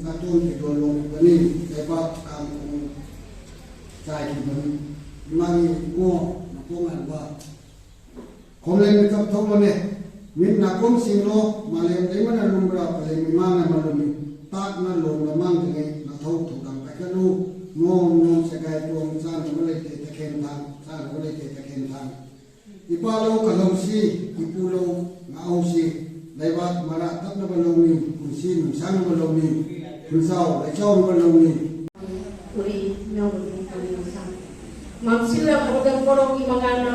การทุ่นที่โดนลงวันนี้ในบ้านการใจที่มันไม่ง่วงนักพวกนั้นว่าคนเลยไม่กับทุกคนเนี่ยมินนักคนสิงโลมาเลยได้มันนุ่มราบเลยมีมันมันลงมีตาหน้าลงละมั่งถึงไงนักทุกถูกดังไปก็รู้งงสกายตัวมันสร้างมันเลยตะเคียนทางสร้างมันเลยตะเคียนทางอีปาโลกับลงซีอีปูโลมาเอาซีในบ้านมาละทับนับลงมีคุณซีหนุ่มสร้างนับลงมีคุณเศร้าในเจ้านับลงมีอุรีเนื้อบุญอุรีสังมังสิลล์เขาจะปรกิมังานเรา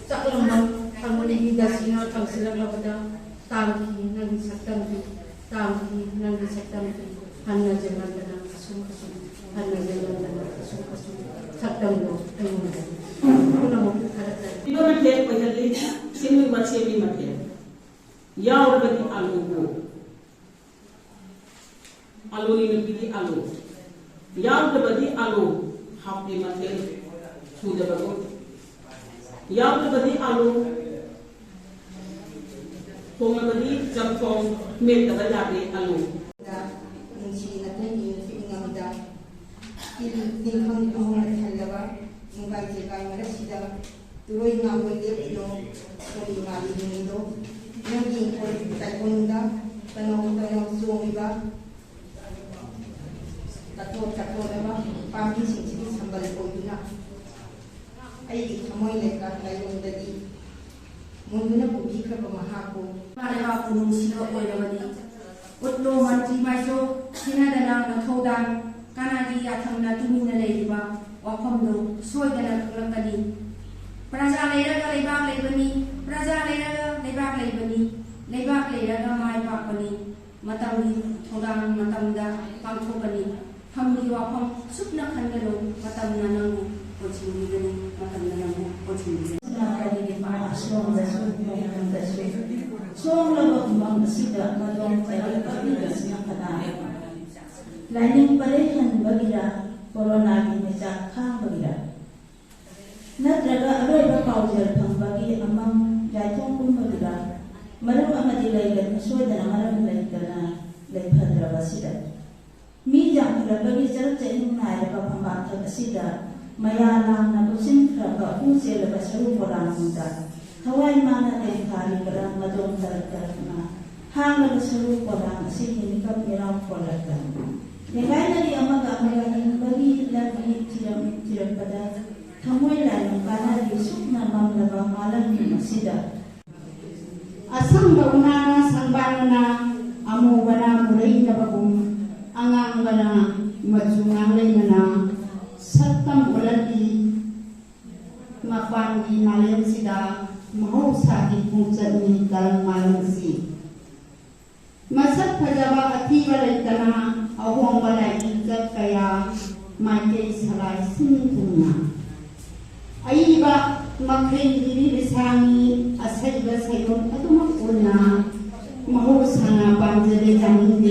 จักรมันทำมันดีดาสินาทำสิลล์เราจะตามที่นั่งสักตั้งที่ตามที่นั่งสักตั้งที่ฮันนาเจมันดานาสุขสุขฮันนาเจมันดานาสุขสุขสักตั้งโลตั้งโลคุณน้องขนาดนั้นที่มันเทียบไปกันเลยสิ่งที่มันเชื่อมีมันเทียบยาวไปที่อาลูโกอาลูนี่มันเป็นอาลูยาวไปที่อาลูฮับที่มันเทียบสูดไปก่อนยาวไปที่อาลูตรงไปที่จำทองเมตตาญาติอาลูหนึ่งชีนักเรียนอยู่ที่งามดาที่ที่เขาที่เขามาทำแล้วว่ามึงไปเจอกันมาได้สิดาตัวงามคนเดียวโดคนงามดีนี่โดนั่งยิงคนแต่คนนั้นตนองสูงบ้างตัดโทษแล้วว่าความที่สิ่งที่ทำบริโภคอยู่นะไอ้ขโมยเล็กอะไรลงได้ดีมึงน่ะผู้ที่เขาบอกมาหากูมาเลยว่าคุณสิโลโอยแล้ววันนี้อุดโลมันจีมาโซที่นั่นดังนักโทดังการอาดียาทำนาตุมินเลยดีว่าว่าคอมโดช่วยกันนักลักกันดีประชาเลยแล้วก็เลยบ้างเลยวันนี้ประชาเลยแล้วก็เลยบ้างเลยวันนี้เลยบ้างเลยแล้วก็ไม่บ้างวันนี้มาทำดีโทดังมาทำดาฟังทุกวันนี้ทำดีว่าพอสุดนักขันกันลงมาทำนานูโอชิมิกันนี้มาทำนานูโอชิมิกันการดีมาช่วงจะช่วยมองกันแต่ช่วงเราบอกมองสิเดมาลองใจเราดีกับสิ่งขนาดหลายนึงประเด็นบางอย่างโควิดนี้จากข้างบางอย่างนัดแล้วก็อะไรบ้างเขาจะทำบางอย่างอามันใจท่องคุ้มบางอย่างมาดูอามันดีเลยกันช่วยแต่ละมาดูเลยกันนะเลยพัฒนาบสิเดมีอย่างที่เราบางอย่างจะเห็นหน้าแล้วก็พม่าจะบสิเดมาอยากนั่งนับสิ่งที่เราพูดเสร็จแล้วก็สรุปโบราณมุดาทว่าอิมันอะไรที่ขาดกระมาดูตระกันนะห้างแล้วก็สรุปโบราณสิ่งนี้ก็มีเราคนละกันยังไงนั่นที่อามากับมาอย่างนี้บางทีเราไม่ที่เราประดาทำไมล่ะน้องการที่สุขนั้นมันระบาดมาแล้วมีมาสิดาอาสังบาวนาสังบาวนาอามูบานามุเรย์นับกุมอังอังบานามัจจุงังเลยนาสัตตัมอุลดีมาฟังดีมาเลนสิดามโหสาธิปุจจมีดัลมาเลนสีมาสัตพจาวะอธิวรัยตนาอาหงวะไลอิจักกายามาเจสลายสินตุนาไอบะมักเรียนดีลิสามีอาศัยบะสัยอนอตุมักอุนามโหสานาปัญจเดจามินเด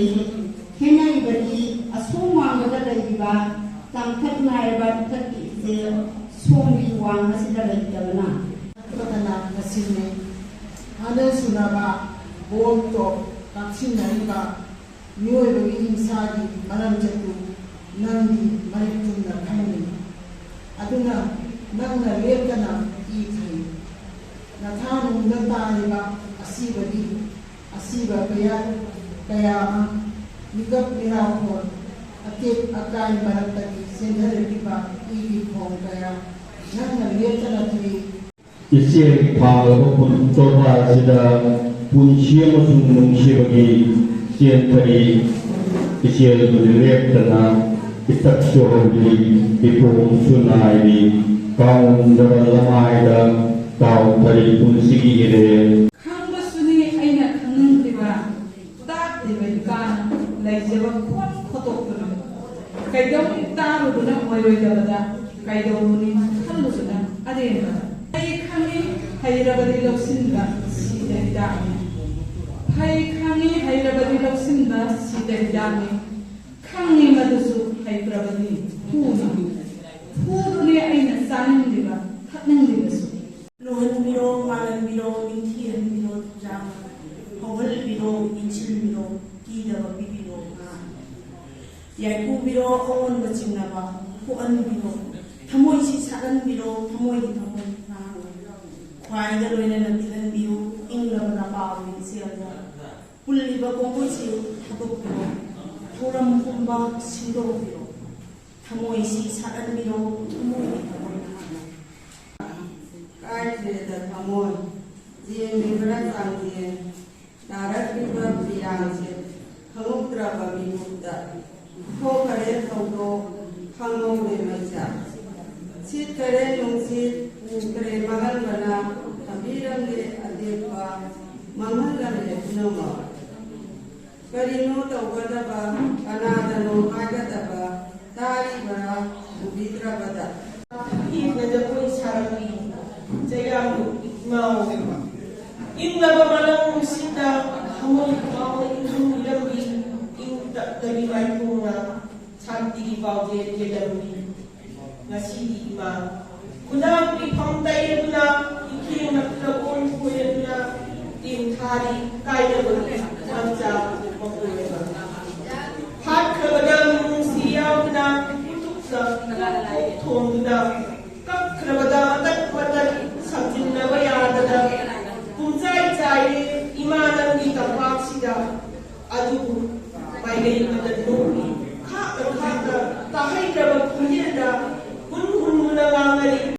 เฮนัยบดีอาสุมังวะดะเลยดีบะตั้งแต่นายบัดตัดกิเจส่งดีวางมาสิดาเลยกันนะพัฒนามาสิ่งนี้อันเดสุนาบะโบมโตตักสิ่งไหนบะมิวเอวิอินซาดีมันจะดูนั่งดีมันจุนนักขันนี้อันนั้นนั่งนั่งเลี้ยงกันนะอีกทีนักท่านุนักตาลีบะอาศัยบดีอาศัยบะเปียกายามิกับมิราโคนอาทิตย์อาการบารัตติเซนเดอร์ดีบะอีกของกายานั่งนั่งเลี้ยงกันนะทีอิเสียพาลบุญตัวพาสิดาปุญเชียมสุนุงเชียบกีเสียนทรีอิเสียบุญเรียกตนาอิสักโชดีอิปุงสุนายดีกาวดรละไมดากาวทรีปุญสิกีเรข้างบัสุนีไอ้เนี่ยข้างนึงดีว่าตาดีไปกันเลยจะว่าคนขตกตัวใครเดินตามดูนะไม่รู้จะว่าใครเดินนี่ขั้นรู้สึกนะอะไรนะไอ้ข้างนี้ให้เราไปเลือกสิ่งละสีแดงดำให้ข้างนี้ให้เราไปเลือกสิ่งละสีแดงดำข้างนี้มาดูสุให้เราไปพูดเนี่ยไอ้เนี่ยสารนึงดีว่าทัดนึงดีว่าสุโลนบิโรมาลันบิโรมินทีนบิโรจามฮาวลบิโรอินชิลบิโรกีดาบิโรมา ꯌꯥꯏꯄꯨꯕꯤꯔꯣ ꯑꯑꯣꯟꯕ ꯆꯤꯡꯅꯕ ꯄꯣꯛꯍꯟꯕꯤꯔꯣ ꯊꯃꯣꯏꯁꯤ ꯁꯥꯍꯟꯕꯤꯔꯣ ꯊꯃꯣꯏꯒꯤ ꯊꯃꯣꯏ ꯈ꯭ꯋꯥꯏꯗ ꯂꯣꯏꯅꯅ ꯇꯤꯜꯍꯟꯕꯤꯌꯨ ꯏꯪꯂꯕ ꯅꯄꯥꯒꯤ ꯏꯆꯦꯜꯗ ꯄꯨꯜꯂꯤꯕ ꯀꯣꯡꯒꯣꯏꯁꯤ ꯊꯥꯗꯣꯛꯄꯤꯔꯣ ꯊꯧꯔꯝ ꯄꯨꯝꯕ ꯁꯤꯟꯗꯣꯛꯄꯤꯔꯣ ꯊꯃꯣꯏꯁꯤ ꯁꯥꯍꯟꯕꯤꯔꯣ ꯊꯃꯣꯏꯒꯤ ꯊꯃꯣꯏ ꯀꯥꯏꯗ꯭ꯔꯦꯗ ꯊꯃꯣꯏ ꯌꯦꯡꯂꯤꯕꯔꯥ ꯆꯥꯡꯌꯦꯡ ꯅꯥꯔꯛꯂꯤꯕ ꯄꯤꯌꯥꯡꯁꯦ ꯈꯪꯍꯧꯗ꯭ꯔꯕ ꯃꯤꯀꯨꯞꯇ ꯊꯣꯛꯈꯔꯦ ꯊꯧꯗꯣꯛ ꯈꯪꯍꯧꯗꯦ ꯃꯩꯁꯥ ꯁꯤꯠꯈꯔꯦ ꯅꯨꯡꯁꯤꯠ ꯎꯈ꯭ꯔꯦ ꯃꯥꯡꯍꯟꯕꯅ ꯊꯝꯕꯤꯔꯝꯂꯦ ꯑꯇꯦꯛꯄ ꯃꯥꯡꯍꯜꯂꯝꯂꯦ ꯄꯨꯝꯅꯃꯛ ꯀꯔꯤꯅꯣ ꯇꯧꯒꯗꯕ ꯀꯅꯥꯗꯅꯣ ꯍꯥꯏꯒꯗꯕ ꯇꯥꯔꯤꯕꯔꯥ ꯎꯕꯤꯗ꯭ꯔꯕꯗ ꯏꯪꯂꯕ ꯖꯒꯣꯏ ꯁꯥꯔꯛꯂꯤ ꯆꯩꯔꯥꯡꯕꯨ ꯏꯃꯥꯎ ꯏꯪꯂꯕ ꯃꯅꯝ ꯅꯨꯡꯁꯤꯠꯅ ꯊꯃꯣꯏ ꯐꯥꯎꯅ ꯏꯪꯍꯟꯕꯤꯔꯝꯃꯤ ꯏꯪ ꯇꯞꯇꯕꯤ ꯃꯥꯏꯊꯣꯡꯅ ꯁꯥꯟꯇꯤꯒꯤ ꯄꯥꯎꯖꯦꯜ ꯆꯦꯜꯂꯝꯃꯤ ꯉꯁꯤꯗꯤ ꯏꯃꯥ ꯈꯨꯗꯥꯡ ꯄꯤꯐꯝ ꯇꯩꯔꯗꯨꯅ ꯏꯈꯦꯡꯅ ꯂꯧꯀꯣꯟ ꯈꯣꯏꯔꯗꯨꯅ ꯇꯦꯡꯊꯥꯔꯤ ꯀꯥꯏꯗꯕꯒꯤ ꯃꯆꯥ ꯃꯀꯣꯏꯔꯕ ꯍꯥꯠꯈ꯭ꯔꯕꯗ ꯅꯨꯡꯁꯤ ꯌꯥꯎꯗꯨꯅ ꯎꯇꯨꯞꯅ ꯊꯣꯡꯗꯨꯅ ꯀꯛꯈ꯭ꯔꯕꯗ ꯃꯇꯠ ꯃꯇꯠ ꯁꯝꯖꯤꯟꯅꯕ ꯌꯥꯗꯅ ꯄꯨꯡꯆꯥꯏ ꯆꯥꯏꯔꯦ ꯏꯃꯥ ꯅꯪꯒꯤ ꯇꯝꯄꯥꯛꯁꯤꯗ ꯑꯗꯨꯕꯨ ꯃꯥꯏꯀꯩ ꯑꯃꯗ ꯅꯣꯛꯏ ꯈꯥꯛꯅ ꯈꯥꯛꯅ ꯇꯥꯍꯩꯗ꯭ꯔꯕ